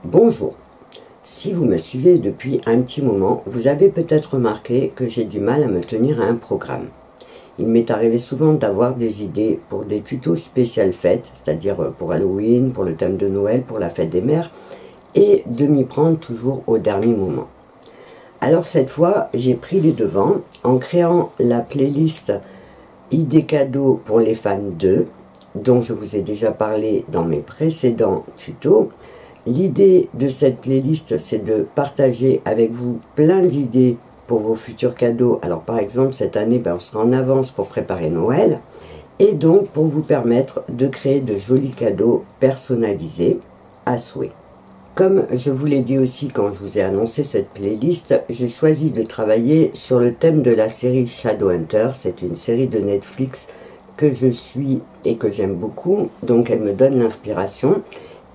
Bonjour. Si vous me suivez depuis un petit moment, vous avez peut-être remarqué que j'ai du mal à me tenir à un programme. Il m'est arrivé souvent d'avoir des idées pour des tutos spéciales fêtes, c'est-à-dire pour Halloween, pour le thème de Noël, pour la fête des mères, et de m'y prendre toujours au dernier moment. Alors cette fois, j'ai pris les devants en créant la playlist idées cadeaux pour les fans 2, dont je vous ai déjà parlé dans mes précédents tutos. L'idée de cette playlist, c'est de partager avec vous plein d'idées pour vos futurs cadeaux. Alors par exemple, cette année, on sera en avance pour préparer Noël, et donc pour vous permettre de créer de jolis cadeaux personnalisés à souhait. Comme je vous l'ai dit aussi quand je vous ai annoncé cette playlist, j'ai choisi de travailler sur le thème de la série Shadowhunter. C'est une série de Netflix que je suis et que j'aime beaucoup, donc elle me donne l'inspiration.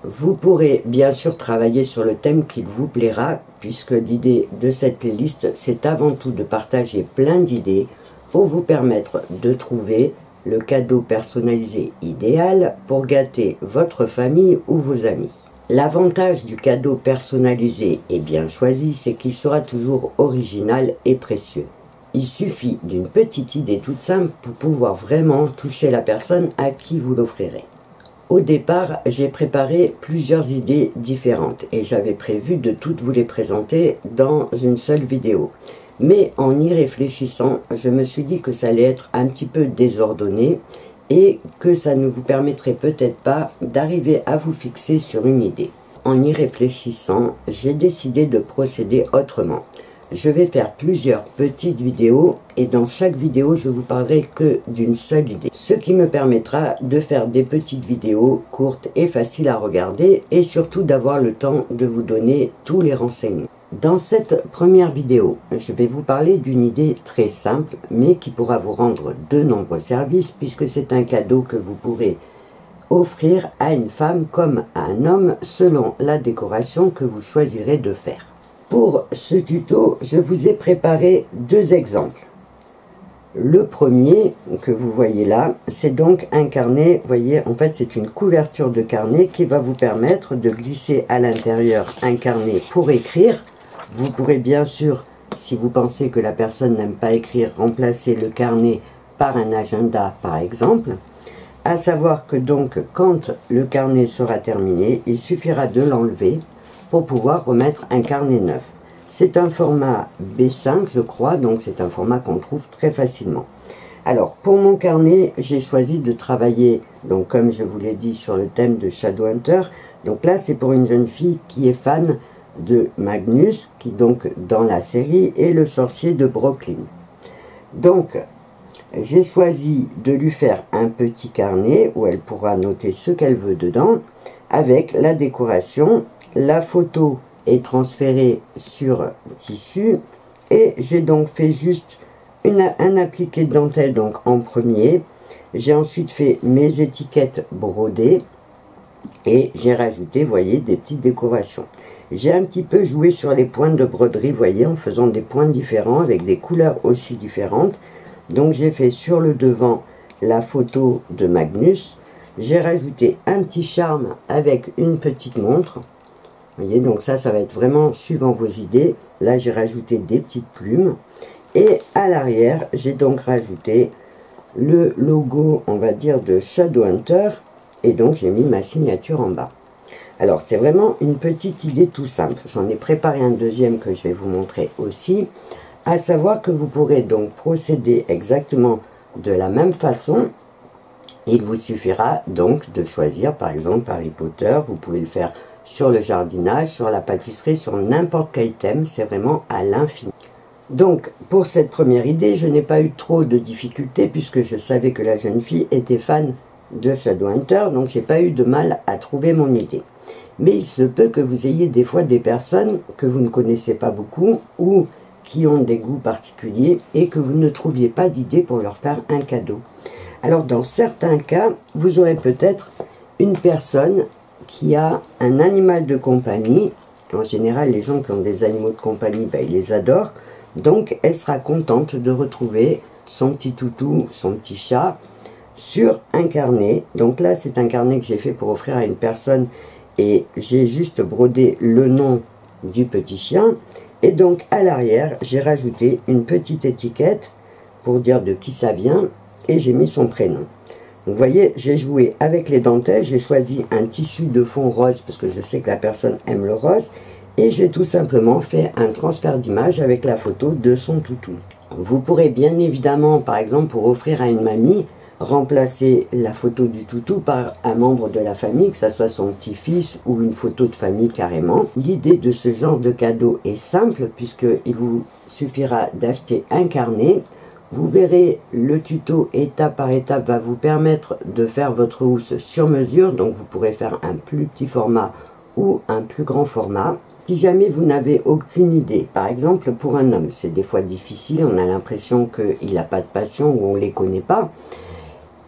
Vous pourrez bien sûr travailler sur le thème qu'il vous plaira, puisque l'idée de cette playlist, c'est avant tout de partager plein d'idées pour vous permettre de trouver le cadeau personnalisé idéal pour gâter votre famille ou vos amis. L'avantage du cadeau personnalisé et bien choisi, c'est qu'il sera toujours original et précieux. Il suffit d'une petite idée toute simple pour pouvoir vraiment toucher la personne à qui vous l'offrirez. Au départ, j'ai préparé plusieurs idées différentes et j'avais prévu de toutes vous les présenter dans une seule vidéo. Mais en y réfléchissant, je me suis dit que ça allait être un petit peu désordonné et que ça ne vous permettrait peut-être pas d'arriver à vous fixer sur une idée. En y réfléchissant, j'ai décidé de procéder autrement. Je vais faire plusieurs petites vidéos et dans chaque vidéo, je vous parlerai que d'une seule idée. Ce qui me permettra de faire des petites vidéos courtes et faciles à regarder et surtout d'avoir le temps de vous donner tous les renseignements. Dans cette première vidéo, je vais vous parler d'une idée très simple mais qui pourra vous rendre de nombreux services puisque c'est un cadeau que vous pourrez offrir à une femme comme à un homme selon la décoration que vous choisirez de faire. Pour ce tuto, je vous ai préparé deux exemples. Le premier que vous voyez là, c'est donc un carnet. Vous voyez, en fait, c'est une couverture de carnet qui va vous permettre de glisser à l'intérieur un carnet pour écrire. Vous pourrez bien sûr, si vous pensez que la personne n'aime pas écrire, remplacer le carnet par un agenda par exemple. À savoir que donc, quand le carnet sera terminé, il suffira de l'enlever pour pouvoir remettre un carnet neuf. C'est un format B5 je crois, donc c'est un format qu'on trouve très facilement. Alors pour mon carnet, j'ai choisi de travailler, donc comme je vous l'ai dit, sur le thème de Shadowhunter. Donc là c'est pour une jeune fille qui est fan de Magnus, qui donc dans la série est le sorcier de Brooklyn. Donc j'ai choisi de lui faire un petit carnet où elle pourra noter ce qu'elle veut dedans, avec la décoration. La photo est transférée sur tissu et j'ai donc fait juste un appliqué de dentelle donc en premier. J'ai ensuite fait mes étiquettes brodées et j'ai rajouté, vous voyez, des petites décorations. J'ai un petit peu joué sur les pointes de broderie, vous voyez, en faisant des points différents avec des couleurs aussi différentes. Donc j'ai fait sur le devant la photo de Magnus. J'ai rajouté un petit charme avec une petite montre. Vous voyez, donc ça va être vraiment suivant vos idées. Là, j'ai rajouté des petites plumes. Et à l'arrière, j'ai donc rajouté le logo, on va dire, de Shadowhunter. Et donc, j'ai mis ma signature en bas. Alors, c'est vraiment une petite idée tout simple. J'en ai préparé un deuxième que je vais vous montrer aussi. À savoir que vous pourrez donc procéder exactement de la même façon. Il vous suffira donc de choisir, par exemple, Harry Potter. Vous pouvez le faire sur le jardinage, sur la pâtisserie, sur n'importe quel thème, c'est vraiment à l'infini. Donc, pour cette première idée, je n'ai pas eu trop de difficultés puisque je savais que la jeune fille était fan de Shadowhunter, donc j'ai pas eu de mal à trouver mon idée. Mais il se peut que vous ayez des fois des personnes que vous ne connaissez pas beaucoup ou qui ont des goûts particuliers et que vous ne trouviez pas d'idée pour leur faire un cadeau. Alors, dans certains cas, vous aurez peut-être une personne qui a un animal de compagnie. En général, les gens qui ont des animaux de compagnie, ils les adorent. Donc, elle sera contente de retrouver son petit toutou, son petit chat, sur un carnet. Donc là, c'est un carnet que j'ai fait pour offrir à une personne et j'ai juste brodé le nom du petit chien. Et donc à l'arrière, j'ai rajouté une petite étiquette pour dire de qui ça vient et j'ai mis son prénom. Donc vous voyez, j'ai joué avec les dentelles, j'ai choisi un tissu de fond rose parce que je sais que la personne aime le rose et j'ai tout simplement fait un transfert d'image avec la photo de son toutou. Vous pourrez bien évidemment, par exemple pour offrir à une mamie, remplacer la photo du toutou par un membre de la famille, que ce soit son petit-fils ou une photo de famille carrément. L'idée de ce genre de cadeau est simple puisqu'il vous suffira d'acheter un carnet. Vous verrez, le tuto étape par étape va vous permettre de faire votre housse sur mesure, donc vous pourrez faire un plus petit format ou un plus grand format. Si jamais vous n'avez aucune idée, par exemple pour un homme, c'est des fois difficile, on a l'impression qu'il n'a pas de passion ou on ne les connaît pas.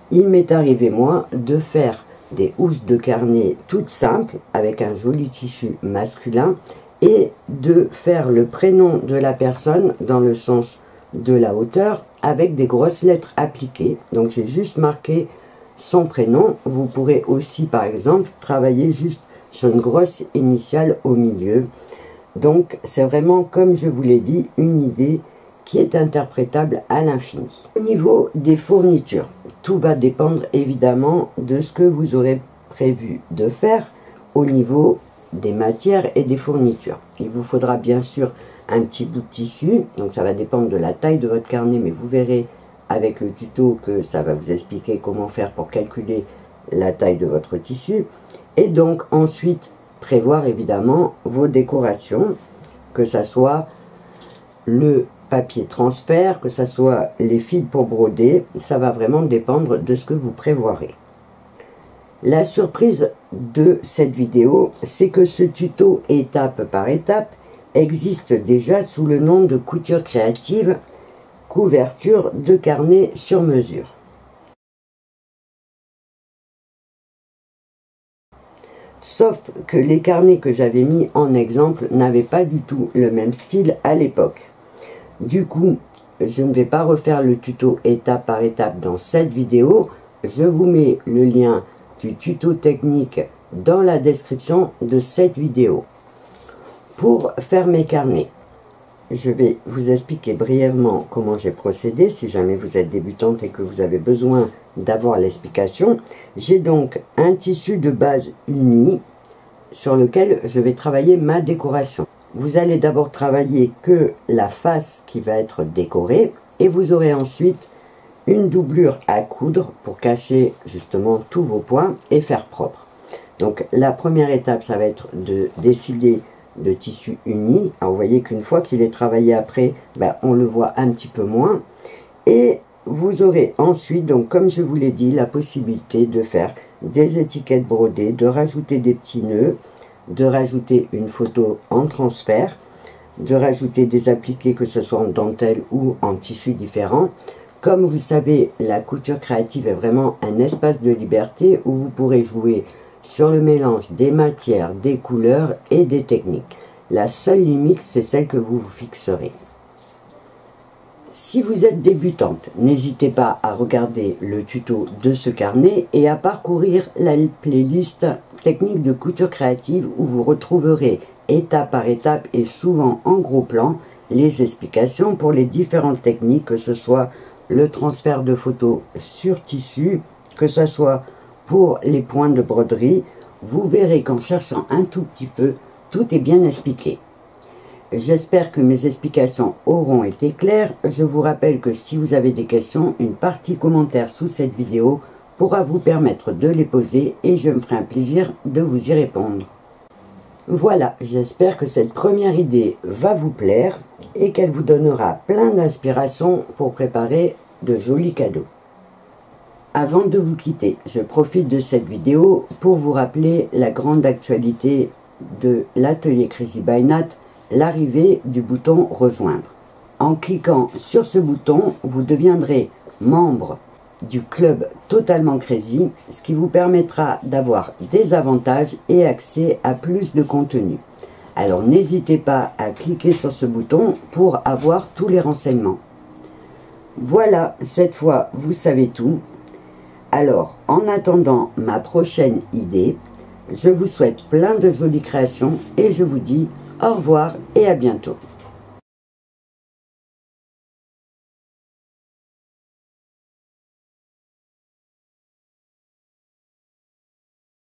Il m'est arrivé, moi, de faire des housses de carnet toutes simples, avec un joli tissu masculin, et de faire le prénom de la personne dans le sens de la hauteur, avec des grosses lettres appliquées. Donc j'ai juste marqué son prénom. Vous pourrez aussi, par exemple, travailler juste sur une grosse initiale au milieu. Donc c'est vraiment, comme je vous l'ai dit, une idée qui est interprétable à l'infini. Au niveau des fournitures, tout va dépendre évidemment de ce que vous aurez prévu de faire au niveau des matières et des fournitures. Il vous faudra bien sûr un petit bout de tissu, donc ça va dépendre de la taille de votre carnet, mais vous verrez avec le tuto que ça va vous expliquer comment faire pour calculer la taille de votre tissu. Et donc ensuite prévoir évidemment vos décorations, que ça soit le papier transfert, que ce soit les fils pour broder, ça va vraiment dépendre de ce que vous prévoirez. La surprise de cette vidéo, c'est que ce tuto étape par étape existe déjà sous le nom de couture créative, couverture de carnet sur mesure. Sauf que les carnets que j'avais mis en exemple n'avaient pas du tout le même style à l'époque. Du coup, je ne vais pas refaire le tuto étape par étape dans cette vidéo. Je vous mets le lien du tuto technique dans la description de cette vidéo. Pour faire mes carnets, je vais vous expliquer brièvement comment j'ai procédé, si jamais vous êtes débutante et que vous avez besoin d'avoir l'explication. J'ai donc un tissu de base uni sur lequel je vais travailler ma décoration. Vous allez d'abord travailler que la face qui va être décorée et vous aurez ensuite une doublure à coudre pour cacher justement tous vos points et faire propre. Donc la première étape, ça va être de décider de tissu uni. Alors vous voyez qu'une fois qu'il est travaillé après, on le voit un petit peu moins. Et vous aurez ensuite, donc comme je vous l'ai dit, la possibilité de faire des étiquettes brodées, de rajouter des petits nœuds, de rajouter une photo en transfert, de rajouter des appliqués, que ce soit en dentelle ou en tissu différent. Comme vous savez, la couture créative est vraiment un espace de liberté où vous pourrez jouer sur le mélange des matières, des couleurs et des techniques. La seule limite, c'est celle que vous vous fixerez. Si vous êtes débutante, n'hésitez pas à regarder le tuto de ce carnet et à parcourir la playlist technique de couture créative où vous retrouverez étape par étape et souvent en gros plan les explications pour les différentes techniques, que ce soit le transfert de photos sur tissu, que ce soit pour les points de broderie. Vous verrez qu'en cherchant un tout petit peu, tout est bien expliqué. J'espère que mes explications auront été claires. Je vous rappelle que si vous avez des questions, une partie commentaire sous cette vidéo pourra vous permettre de les poser et je me ferai un plaisir de vous y répondre. Voilà, j'espère que cette première idée va vous plaire et qu'elle vous donnera plein d'inspiration pour préparer de jolis cadeaux. Avant de vous quitter, je profite de cette vidéo pour vous rappeler la grande actualité de l'atelier Crazy by Nat, l'arrivée du bouton rejoindre. En cliquant sur ce bouton, vous deviendrez membre du club Totalement Crazy, ce qui vous permettra d'avoir des avantages et accès à plus de contenu. Alors n'hésitez pas à cliquer sur ce bouton pour avoir tous les renseignements. Voilà, cette fois, vous savez tout. Alors, en attendant ma prochaine idée, je vous dis à très bientôt. Je vous souhaite plein de jolies créations et je vous dis au revoir et à bientôt.